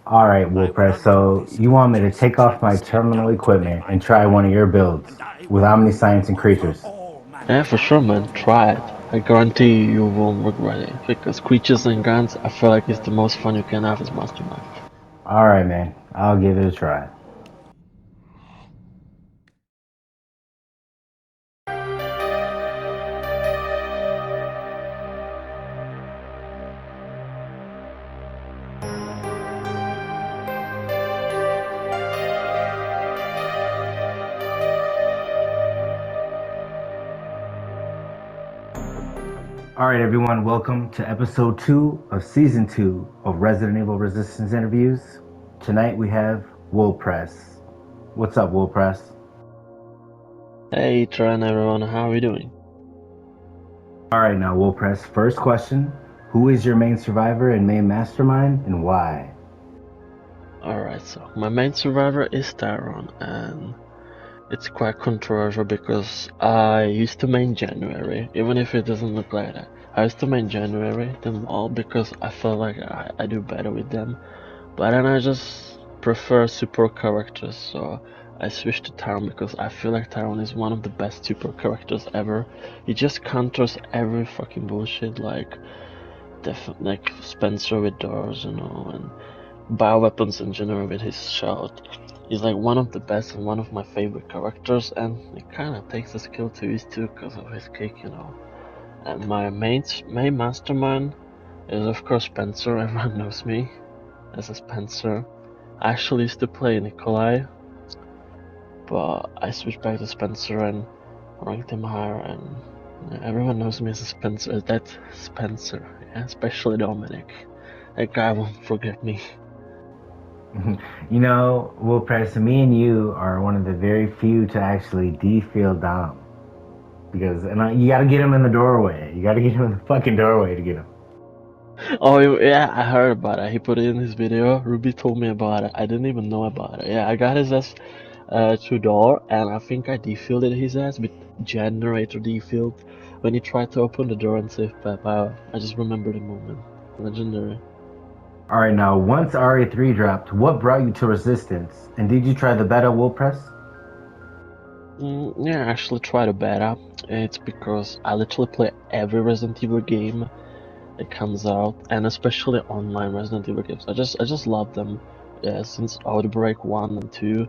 Alright, Wolpres, so you want me to take off my terminal equipment and try one of your builds with Omniscience and creatures? Yeah, for sure, man. Try it. I guarantee you won't regret it. Because creatures and guns, I feel like it's the most fun you can have as Mastermind. Alright, man, I'll give it a try. Alright, everyone, welcome to episode 2 of season 2 of Resident Evil Resistance interviews. Tonight we have Wolpres. What's up, Wolpres? Hey, Tyron, everyone, how are we doing? Alright, now, Wolpres, first question. Who is your main survivor and main mastermind, and why? Alright, so my main survivor is Tyron, and it's quite controversial because I used to main January, even if it doesn't look like that. I used to main January, them all, because I felt like I do better with them. But then I just prefer support characters, so I switched to Tyron because I feel like Tyron is one of the best support characters ever. He just counters every fucking bullshit, like Spencer with doors, and bioweapons in general with his shout. He's like one of the best and one of my favorite characters, and it kind of takes a skill to use too because of his kick. And my main mastermind is of course Spencer. Everyone knows me as a Spencer. I actually used to play Nikolai, but I switched back to Spencer and ranked him higher, and everyone knows me as a Spencer. That's Spencer, yeah, especially Dominic. That guy won't forget me. You know, Wolpres, me and you are one of the very few to actually defield Dom. Because you gotta get him in the doorway. You gotta get him in the fucking doorway to get him. Oh yeah, I heard about it. He put it in his video. Ruby told me about it. I didn't even know about it. Yeah, I got his ass to door, and I think I defielded his ass with generator defield when he tried to open the door and save Peppa. I just remember the moment. Legendary. Alright, now, once RA3 dropped, what brought you to Resistance? And did you try the beta, Wolpress? Yeah, I actually tried a beta. It's because I literally play every Resident Evil game that comes out, and especially online Resident Evil games. I just love them. Yeah, since Outbreak 1 and 2.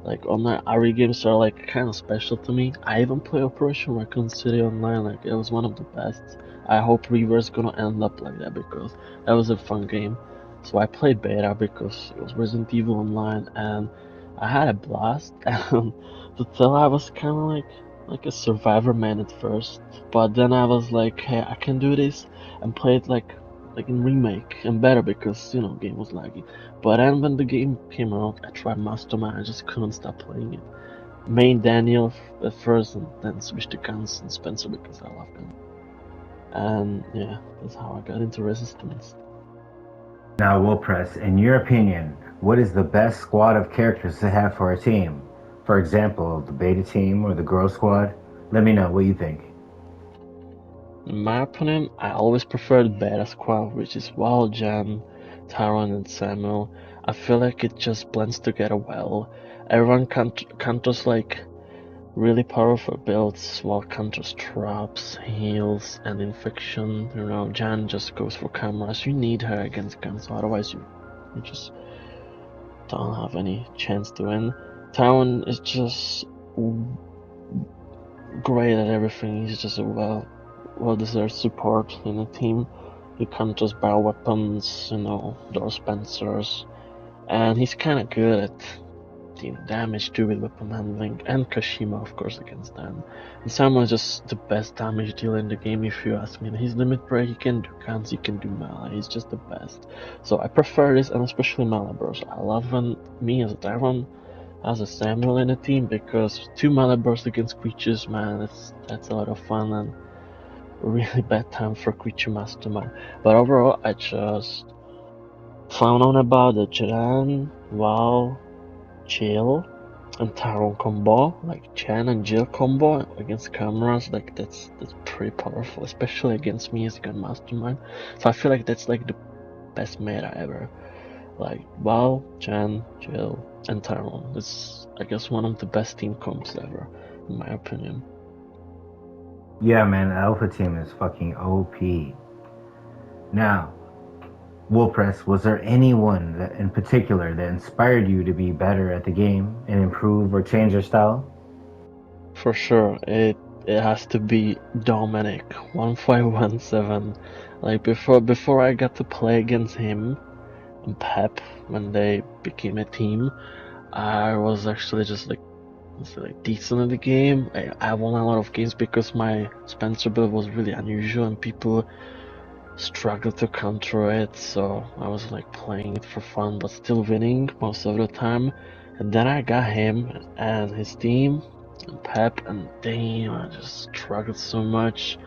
Like online RE games are like kind of special to me. I even play Operation Raccoon City online. Like it was one of the best. I hope Reaver's gonna end up like that because that was a fun game. So I played beta because it was Resident Evil Online, and I had a blast. And to tell, I was kind of like a survivor man at first, but then I was like, hey, I can do this, and play it like in remake and better because game was laggy. But then when the game came out, I tried Mastermind. I just couldn't stop playing it. Main Daniel at first, and then switched to Guns and Spencer because I love them. And yeah, that's how I got into Resistance. Now, Wolpress, in your opinion, what is the best squad of characters to have for a team? For example, the beta team or the girl squad? Let me know what you think. In my opinion, I always preferred Beta Squad, which is Wild Jan, Tyron, and Samuel. I feel like it just blends together well. Everyone counters like really powerful builds, while counters traps, heals, and infection. Jan just goes for cameras. You need her against guns, otherwise you just don't have any chance to win. Tyron is just great at everything. He's just a well-deserved support in the team. He counters barrel weapons, door spencers, and he's kind of good at damage too with weapon handling, and Kashima of course against them. And Samuel is just the best damage dealer in the game if you ask me. He's limit break, he can do guns, he can do melee, he's just the best. So I prefer this, and especially melee burst. I love when me as a Tyron has a Samuel in the team because two melee bursts against creatures, man, that's a lot of fun and really bad time for creature mastermind. But overall I just found out about the Jiran, Val, Jill, and Tyron combo, like Chen and Jill combo against cameras, like that's pretty powerful, especially against me as a gun mastermind. So I feel like that's like the best meta ever. Like Val, Jan, Jill, and Tyron. It's, I guess, one of the best team comps ever, in my opinion. Yeah, man, the Alpha team is fucking OP. Now, Wolpres, was there anyone that in particular that inspired you to be better at the game and improve or change your style? For sure, it has to be Dominic 1517. Like before I got to play against him and Pep when they became a team, I was actually just like, let's say, like decent in the game. I won a lot of games because my Spencer build was really unusual and people struggled to counter it. So I was like playing it for fun but still winning most of the time. And then I got him and his team and Pep, and damn, I just struggled so much.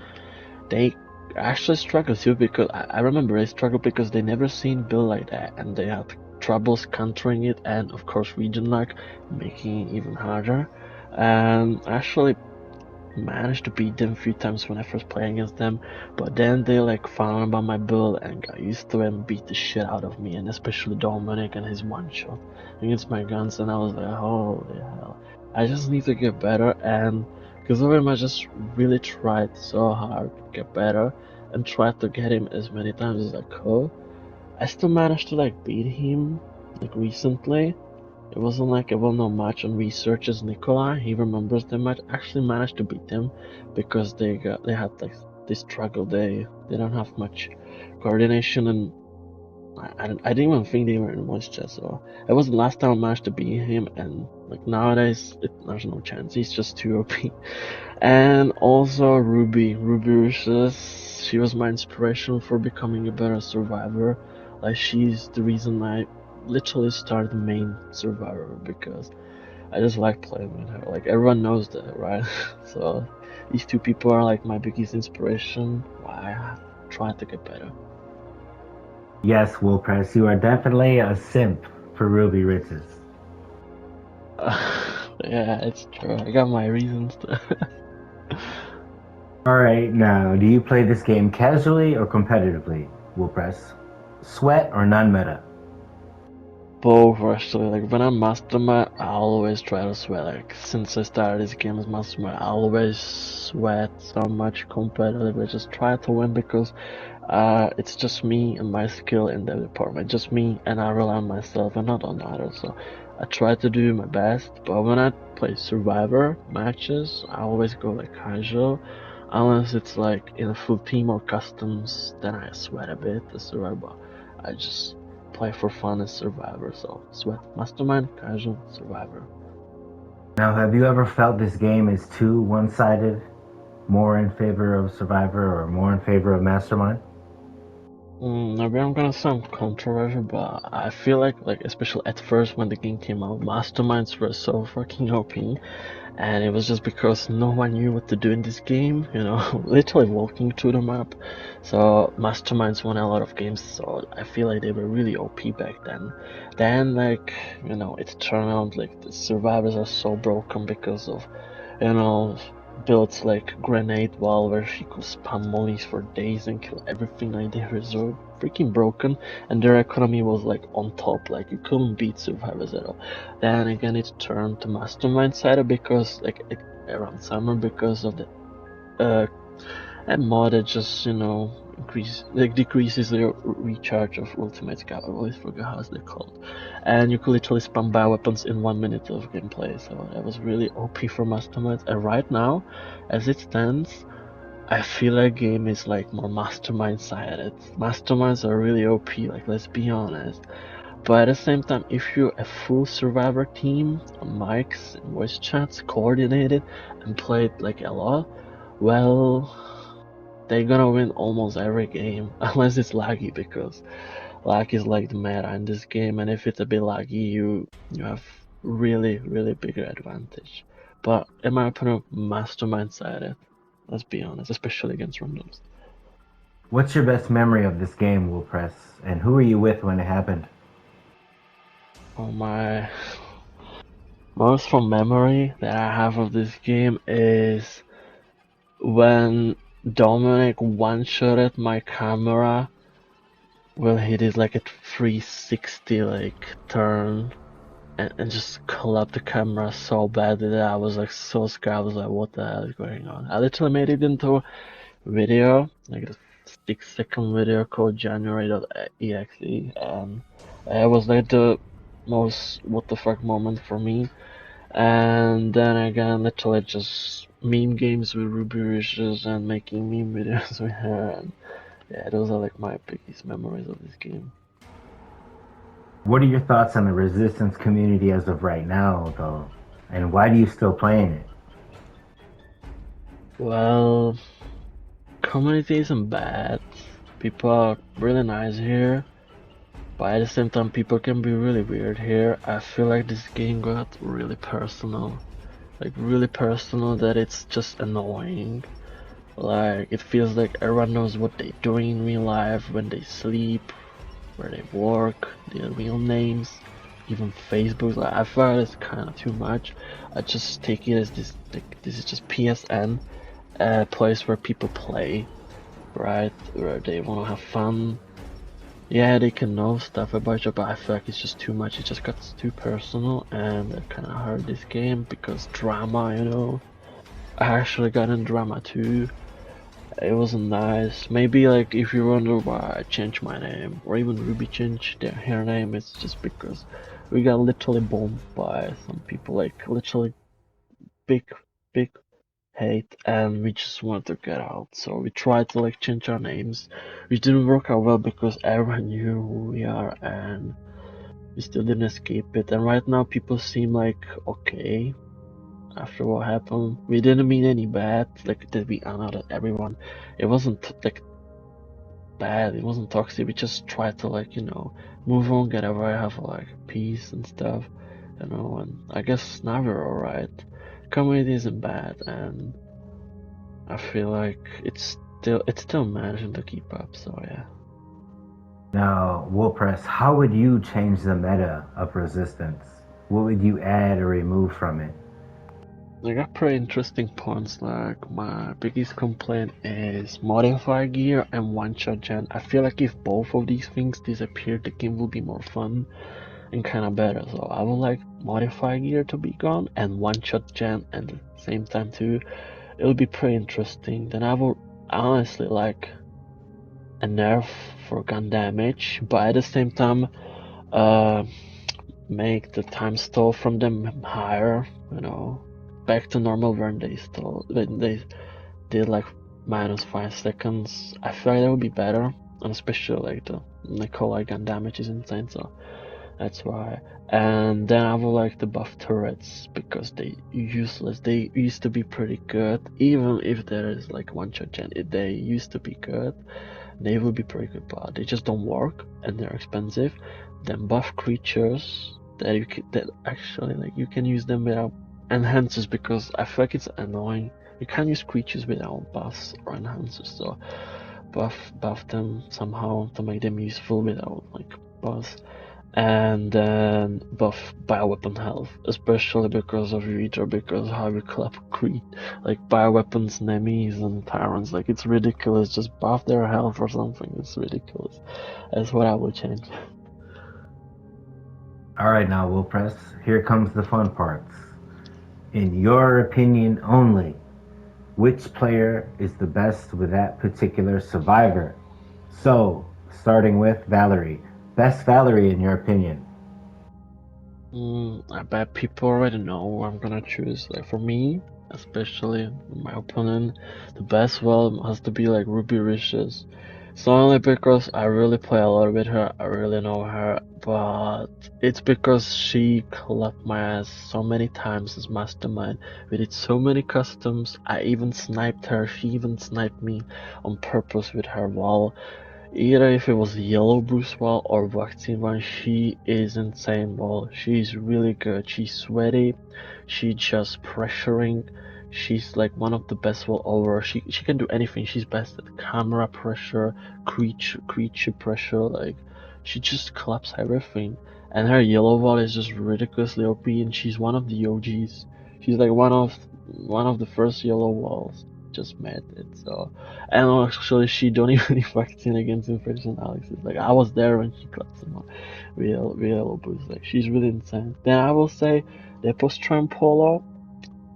They actually struggled too because I remember they struggled because they never seen build like that and they had troubles countering it, and of course region luck making it even harder. And actually managed to beat them a few times when I first played against them, but then they like found about my build and got used to it and beat the shit out of me, and especially Dominic and his one shot against my guns, and I was like, holy hell, I just need to get better. And because of him, I just really tried so hard to get better and tried to get him as many times as I could. I still managed to like beat him like recently. It wasn't like a well-known match on research as Nikolai. He remembers the match. Actually managed to beat them because they had like they struggle. They don't have much coordination, and I didn't even think they were in voice chat. So it was the last time I managed to beat him, and like nowadays there's no chance. He's just too OP. And also Ruby Rushes. She was my inspiration for becoming a better survivor. Like she's the reason I literally started the main survivor because I just like playing with her. Like everyone knows that, right? So these two people are like my biggest inspiration. Why I have tried to get better. Yes, Wolpres, you are definitely a simp for Ruby Riches. Yeah, it's true. I got my reasons. Alright, now, do you play this game casually or competitively, Wolpres? Sweat or non-meta? Both actually. Like when I'm Mastermind, I always try to sweat. Like since I started this game as Mastermind, I always sweat so much competitively. Just try to win because it's just me and my skill in that department. Just me, and I rely on myself and not on others. So I try to do my best. But when I play Survivor matches, I always go like casual. Unless it's like in a full team or customs, then I sweat a bit. The Survivor, I just play for fun as Survivor. So sweat Mastermind, casual, Survivor. Now, have you ever felt this game is too one-sided? More in favor of Survivor or more in favor of Mastermind? Maybe I'm gonna sound controversial, but I feel like especially at first when the game came out, Masterminds were so fucking OP, and it was just because no one knew what to do in this game, you know, literally walking through the map. So Masterminds won a lot of games, so I feel like they were really OP back then. Then like, you know, it turned out like the survivors are so broken because of, you know, builds like Grenade Wall where she could spam mollies for days and kill everything like they were so freaking broken, and their economy was like on top, like you couldn't beat survivors at all. Then again it turned to Mastermind side because like around summer because of the uh and mod that just, you know, decreases the recharge of ultimates. God, I always forget how they're called. And you could literally spam bio weapons in 1 minute of gameplay, so that was really OP for Masterminds. And right now, as it stands, I feel like game is like more Mastermind sided. Masterminds are really OP, like let's be honest. But at the same time, if you're a full survivor team on mics and voice chats, coordinated and played like a lot, well, they're gonna win almost every game unless it's laggy, because lag is like the meta in this game, and if it's a bit laggy, you have really bigger advantage. But in my opinion, Mastermind sided. Let's be honest, especially against randoms. What's your best memory of this game, Wolpres? And who were you with when it happened? Oh my, most from memory that I have of this game is when Dominic one-shotted my camera Well, he did like a 360 like turn and just collapsed the camera so badly that I was like so scared. I was like, what the hell is going on? I literally made it into a video, like a 6-second video called January.exe, and it was like the most what the fuck moment for me. And then again, literally just meme games with Ruby Wishes and making meme videos with her, and yeah, those are like my biggest memories of this game. What are your thoughts on the Resistance community as of right now, though? And why do you still playing it? Well, community isn't bad. People are really nice here, but at the same time, people can be really weird here. I feel like this game got really personal. Like, really personal that it's just annoying. Like, it feels like everyone knows what they're doing in real life, when they sleep, where they work, their real names, even Facebook. Like, I feel like it's kind of too much. I just take it as this, like, this is just PSN, a place where people play, right? Where they want to have fun. Yeah, they can know stuff about you, but I feel like it's just too much. It just got too personal, and it kind of hurt this game because drama, you know. I actually got in drama too. It wasn't nice. Maybe like if you wonder why I changed my name, or even Ruby changed her name, it's just because we got literally bombed by some people, like literally big, big hate, and we just wanted to get out. So we tried to like change our names, which didn't work out well because everyone knew who we are, and we still didn't escape it. And right now people seem like okay after what happened. We didn't mean any bad, like that we honored everyone. It wasn't like bad, it wasn't toxic. We just tried to like, you know, move on, get over, have like peace and stuff, you know. And I guess now we're alright. Community isn't bad, and I feel like it's still managing to keep up. So yeah. Now, Wolpres, how would you change the meta of Resistance? What would you add or remove from it? I got pretty interesting points. Like my biggest complaint is modify gear and one-shot gen. I feel like if both of these things disappear, the game will be more fun and kind of better. So I would like modify gear to be gone and one-shot gen at the same time too. It will be pretty interesting. Then I would honestly like a nerf for gun damage, but at the same time, uh, make the time stall from them higher. You know, back to normal when they did like -5 seconds. I feel like that would be better, and especially like the Nikolai gun damage is insane, so that's why. And then I would like the buff turrets because they useless. They used to be pretty good, even if there is like one-shot gen. They used to be good. They will be pretty good, but they just don't work and they're expensive. Then buff creatures that actually like you can use them without enhancers because I feel like it's annoying. You can't use creatures without buffs or enhancers, so buff them somehow to make them useful without like buffs. And then buff bioweapon health, especially because of Reader, because how we clap creep like bioweapons, Nemis, and Tyrons. Like it's ridiculous. Just buff their health or something. It's ridiculous. That's what I would change. All right, now, Wolpres, here comes the fun parts. In your opinion only, which player is the best with that particular survivor? So, starting with Valerie. Best Valerie in your opinion? I bet people already know who I'm gonna choose. Like for me, especially in my opinion, the best well has to be like Ruby Riches. It's not only because I really play a lot with her, I really know her, but it's because she clapped my ass so many times as Mastermind. We did so many customs, I even sniped her, she even sniped me on purpose with her wall. Either if it was yellow Bruce Wall or vaccine one, she is insane ball. She's really good. She's sweaty. She just pressuring. She's like one of the best wall over. She can do anything. She's best at camera pressure, creature pressure. Like she just collapses everything. And her yellow wall is just ridiculously OP. And she's one of the OGs. She's like one of the first yellow walls. just met it. So, and actually, she don't even vaccine against infection. Alex is like, I was there when she got some real abuse. Like, she's really insane. Then I will say the post-Trump Polo.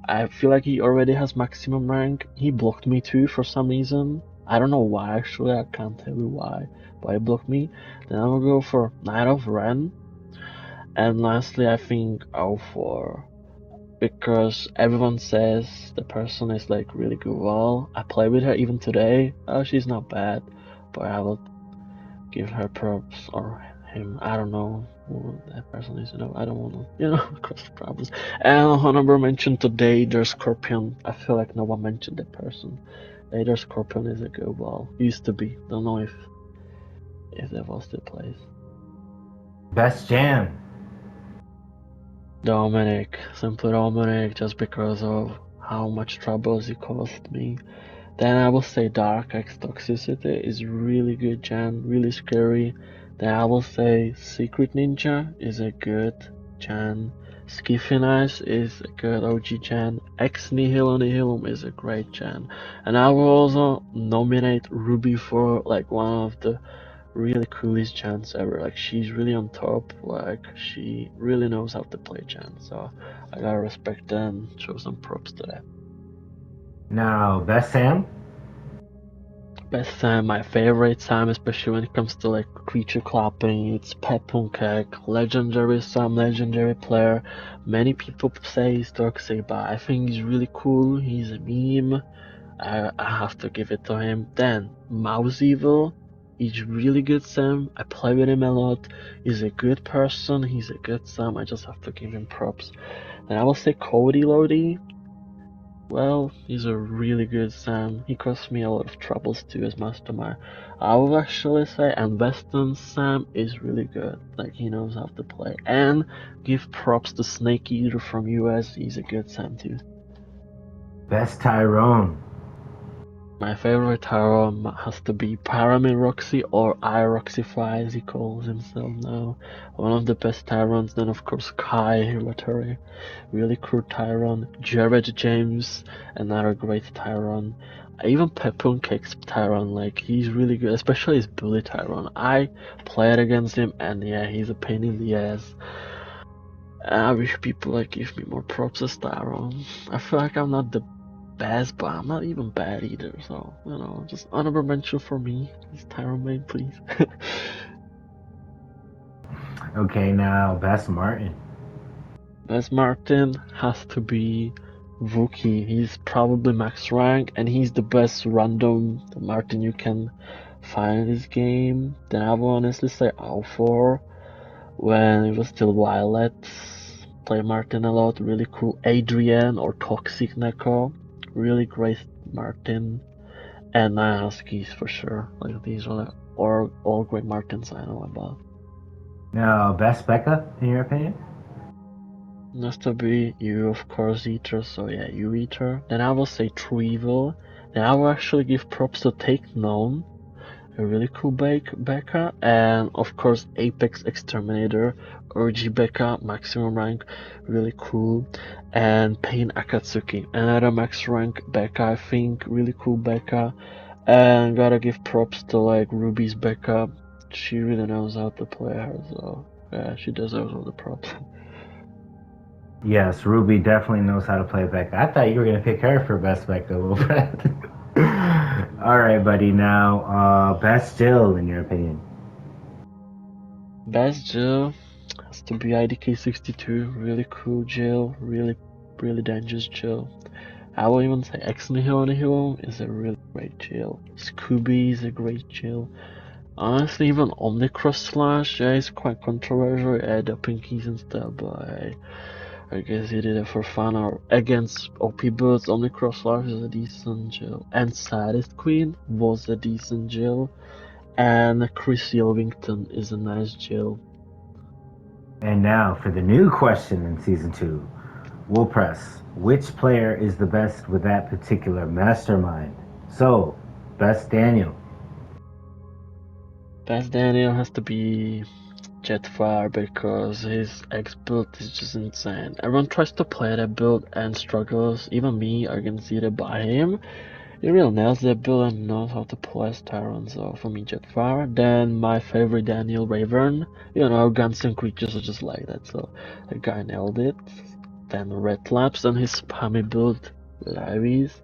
I feel like he already has maximum rank. He blocked me too for some reason. I don't know why actually, I can't tell you why, but he blocked me. Then I will go for Knight of Ren. And lastly, I think O4. Because everyone says the person is like really good. Well, I play with her even today. She's not bad, but I will give her props or him. I don't know who that person is. I don't want to, cross problems. And honorable mention today, there's Scorpion. I feel like no one mentioned that person. Their Scorpion is a good ball. Used to be. Don't know if that was the place. Best jam. Dominic, simply Dominic, just because of how much troubles he caused me. Then I will say Dark X Toxicity is really good gen, really scary. Then I will say Secret Ninja is a good gen. Skiffinize is a good OG gen. Ex Nihilo Nihilum is a great gen. And I will also nominate Ruby for like one of the really coolest gens ever. Like, she's really on top. Like, she really knows how to play gen. So I gotta respect and show some props to that. Now, best Sam. Best Sam, my favorite Sam, especially when it comes to like creature clapping, it's Pepunkek, legendary Sam, legendary player. Many people say he's toxic, but I think he's really cool. He's a meme. I have to give it to him. Then Mouse Evil, he's really good Sam. I play with him a lot. He's a good person. He's a good Sam. I just have to give him props. Then I will say Cody Lodi. Well, he's a really good Sam. He caused me a lot of troubles too as Mastermind. I would actually say, and Western Sam is really good. Like, he knows how to play. And give props to Snake Eater from US. He's a good Sam too. Best Tyrone. My favorite Tyron has to be Pyramid Roxy, or iRoxify as he calls himself now. One of the best Tyrons. Then of course Kai Hiratory, really cool Tyron. Jared James, another great Tyron. Even Pepunkek's Tyron, like, he's really good, especially his bully Tyron. I played against him, and yeah, he's a pain in the ass. And I wish people like give me more props as Tyron. I feel like I'm not the best, but I'm not even bad either. So, just honorable mention for me. Please, Tyron main, please. Okay, now best Martin. Best Martin has to be Wookie. He's probably max rank, and he's the best random Martin you can find in this game. Then I will honestly say Alfor when it was still Violet. Play Martin a lot. Really cool. Adrian or Toxic Neko. Really great Martin. And Nine Huskies for sure. Like, these are all great Martins I know about. Now, best Becca, in your opinion? Has to be you, of course, Eater. So yeah, you Eater. Then I will say True Evil. Then I will actually give props to Take Known. A really cool Becca. And of course, Apex Exterminator. Urgy Becca, maximum rank. Really cool. And Pain Akatsuki. Another max rank Becca, I think. Really cool Becca. And gotta give props to like Ruby's Becca. She really knows how to play her, so yeah, she deserves all the props. Yes, Ruby definitely knows how to play Becca. I thought you were going to pick her for best Becca, Wolpres. All right, buddy. Now, best Jill, in your opinion? Best Jill has to be IDK62. Really cool Jill. Really, really dangerous Jill. I will even say Ex Nihilo Nihilo is a really great Jill. Scooby is a great Jill. Honestly, even Omnicross Slash, yeah, is quite controversial. Add the pinkies and stuff, but I guess he did it for fun. Or against OP builds, Omnicross Slash is a decent Jill. And Saddest Queen was a decent Jill. And Chrissy Elvington is a nice Jill. And now for the new question in Season 2. Wolpres, which player is the best with that particular mastermind? So, best Daniel. Best Daniel has to be Jetfire because his X build is just insane. Everyone tries to play that build and struggles. Even me, I can see that by him. He really nails the build and knows how to play as Tyron, so for me Jetfire. Then my favorite Daniel Ravern. You know, guns and creatures are just like that, so the guy nailed it. Then Red Laps and his spammy build with Ivies.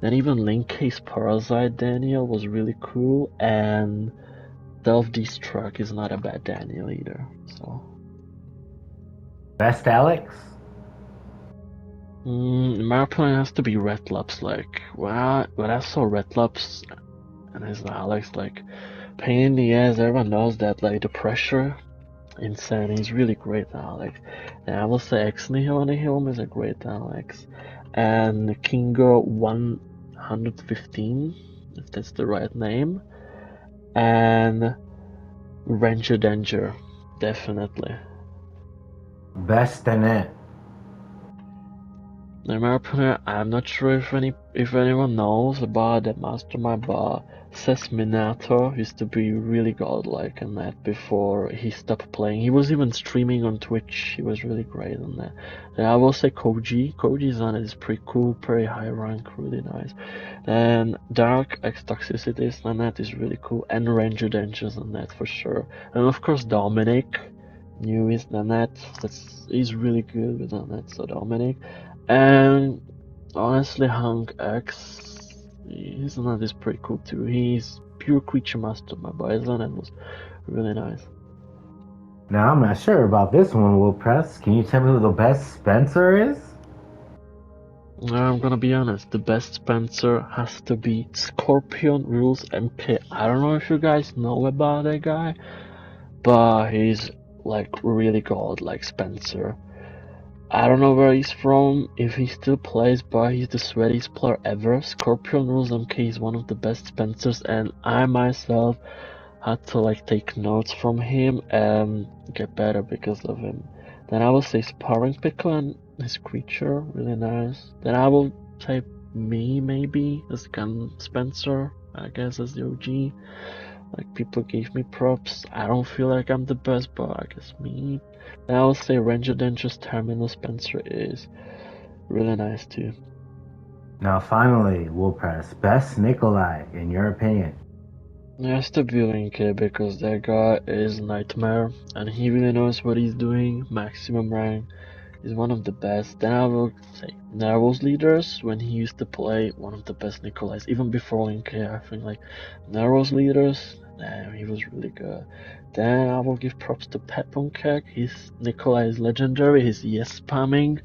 Then even Linkcase Parasite Daniel was really cool, and Self-Destruct is not a bad Daniel either, so. Best Alex? In my opinion, it has to be Red Laps. Like, when I saw Red Laps and his Alex, like, pain in the ass, everyone knows that, like, the pressure, insane. He's really great, Alex. And I will say Ex Nihil on the Helm is a great Alex. And Kingo 115, if that's the right name. And Ranger Danger, definitely. Best in it. In my opinion, I'm not sure if anyone knows about that Mastermind, but Seth Minato used to be really godlike in that before he stopped playing. He was even streaming on Twitch. He was really great on that. Then I will say Koji. Koji's on it is pretty cool, pretty high rank, really nice. Then Dark X Toxicities on that is really cool, and Ranger Dangers on that for sure. And of course Dominic, newest on that. He's really good with on that. So Dominic. And honestly, Hunk X, his Zonet is pretty cool too. He's pure creature master. My boy Zonet was really nice. Now, I'm not sure about this one, Wolpres. Can you tell me who the best Spencer is? I'm gonna be honest, the best Spencer has to be Scorpion Rules MK. I don't know if you guys know about that guy, but he's like really god like Spencer. I don't know where he's from, if he still plays, but he's the sweatiest player ever. Scorpion Rules MK is one of the best Spencers, and I myself had to like take notes from him and get better because of him. Then I will say Sparring Pickle and his creature, really nice. Then I will say me maybe as Gun Spencer, I guess as the OG. Like people gave me props. I don't feel like I'm the best, but I guess me. Then I will say Ranger Dangerous Terminal Spencer is really nice too. Now, finally, Wolpres. Best Nikolai, in your opinion? It has to be Linke because that guy is nightmare and he really knows what he's doing. Maximum rank is one of the best. Then I will say Narrow's Leaders when he used to play one of the best Nikolais. Even before Linke, I think like Narrow's Leaders, damn, he was really good. Then I will give props to Peponkek. His Nikolai is legendary. His yes spamming,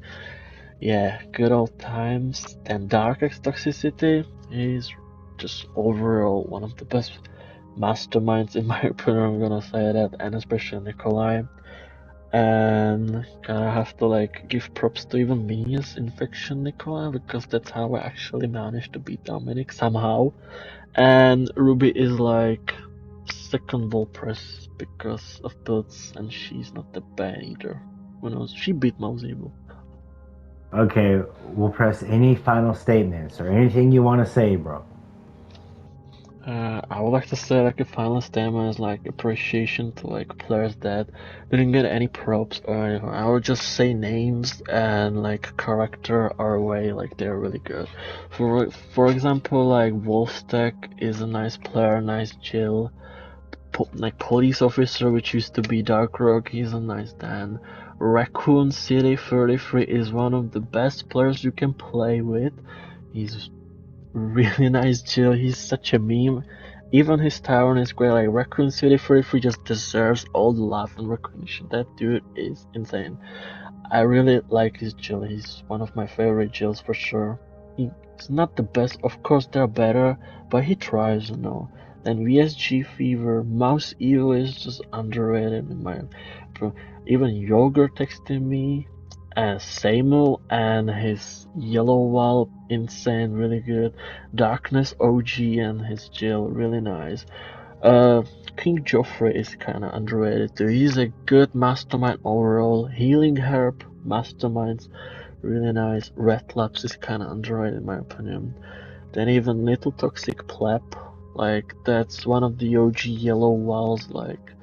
yeah, good old times. Then Dark X Toxicity is just overall one of the best masterminds in my opinion. I'm gonna say that, and especially Nikolai. And I have to like give props to even me as Infection Nikolai because that's how I actually managed to beat Dominic somehow. And Ruby is like second Wolpres because of builds, and she's not the bad either. Who knows? She beat Mouse Evil. Okay, Wolpres. Any final statements or anything you want to say, bro? I would like to say like a final statement is like appreciation to like players that didn't get any props or anything. I would just say names and like character our way, like they're really good. For example, like Wolfstack is a nice player, nice chill. Like police officer, which used to be Dark Rogue, he's a nice Dan. Raccoon City 33 is one of the best players you can play with. He's really nice chill. He's such a meme. Even his Tyron is great. Like Raccoon City 33 just deserves all the love and recognition. That dude is insane. I really like his chill. He's one of my favorite chills for sure. He's not the best, of course there are better, but he tries, you know. Then VSG Fever, Mouse Evil is just underrated in my even Yogurt texted me, and Samuel and his Yellow Wall, insane, really good. Darkness OG and his Jill, really nice. King Joffrey is kinda underrated too. He's a good mastermind overall. Healing Herb, masterminds, really nice. Red Laps is kinda underrated in my opinion. Then even Little Toxic Pleb, like that's one of the OG Yellow Walls, like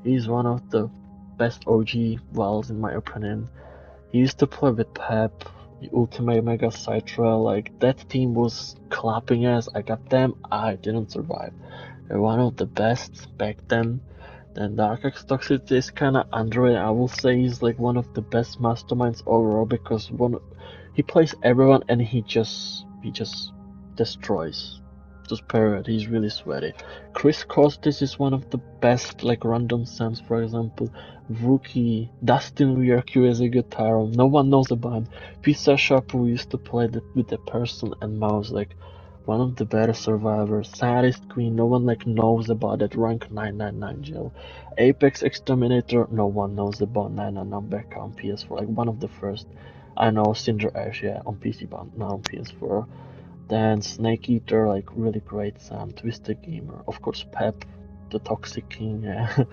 he's one of the best OG Walls in my opinion. He used to play with Pep. Ultimate Mega Citra, like that team was clapping ass. I got them, I didn't survive. They're one of the best back then. Then Dark X Toxicity is kinda underrated. I will say he's like one of the best masterminds overall because he plays everyone and he just destroys. Just period. He's really sweaty. Chris Costis is one of the best like random Sams, for example. Rookie Dustin Weirq is a good Tyron. No one knows about him. Pizza Shop who used to play with the person and mouse, like one of the better survivors. Saddest Queen, no one like knows about that rank 999 Jill. Apex Exterminator, no one knows about 999 Becca on PS4, like one of the first. I know Cinder Ash, yeah, on PC, but not on PS4. Then Snake Eater, like really great Sam. Twisted Gamer, of course Pep, the Toxic King, yeah.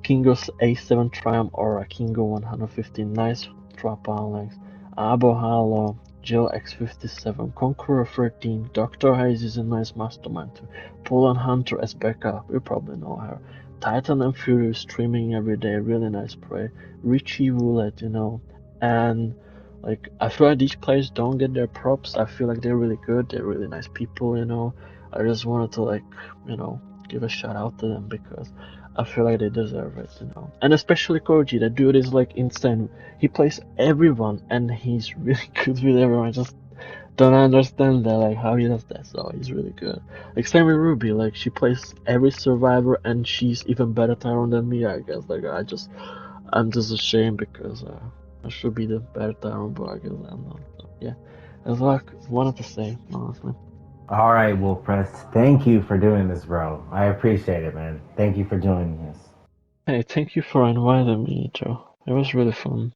Kingo's A7 Triumph or a Kingo 115, nice drop Alex. Abo Halo, Jill X57, Conqueror 13, Dr. Hayes is a nice mastermind too. Poland Hunter as Becca, we probably know her. Titan and Fury streaming every day, really nice play. Richie Roulette, and like I feel like these players don't get their props. I feel like they're really good, they're really nice people. I just wanted to give a shout out to them because I feel like they deserve it. And especially Koji, that dude is like insane. He plays everyone and he's really good with everyone. I just don't understand that, like how he does that. So he's really good. Like same with Ruby, like she plays every survivor and she's even better Tyron than me, I guess. Like I'm just ashamed because I should be the better Tyron, but I guess I'm not. So, yeah. That's what I wanted to say, honestly. All right, Wolpres. Thank you for doing this, bro. I appreciate it, man. Thank you for doing this. Hey, thank you for inviting me, Joe. It was really fun.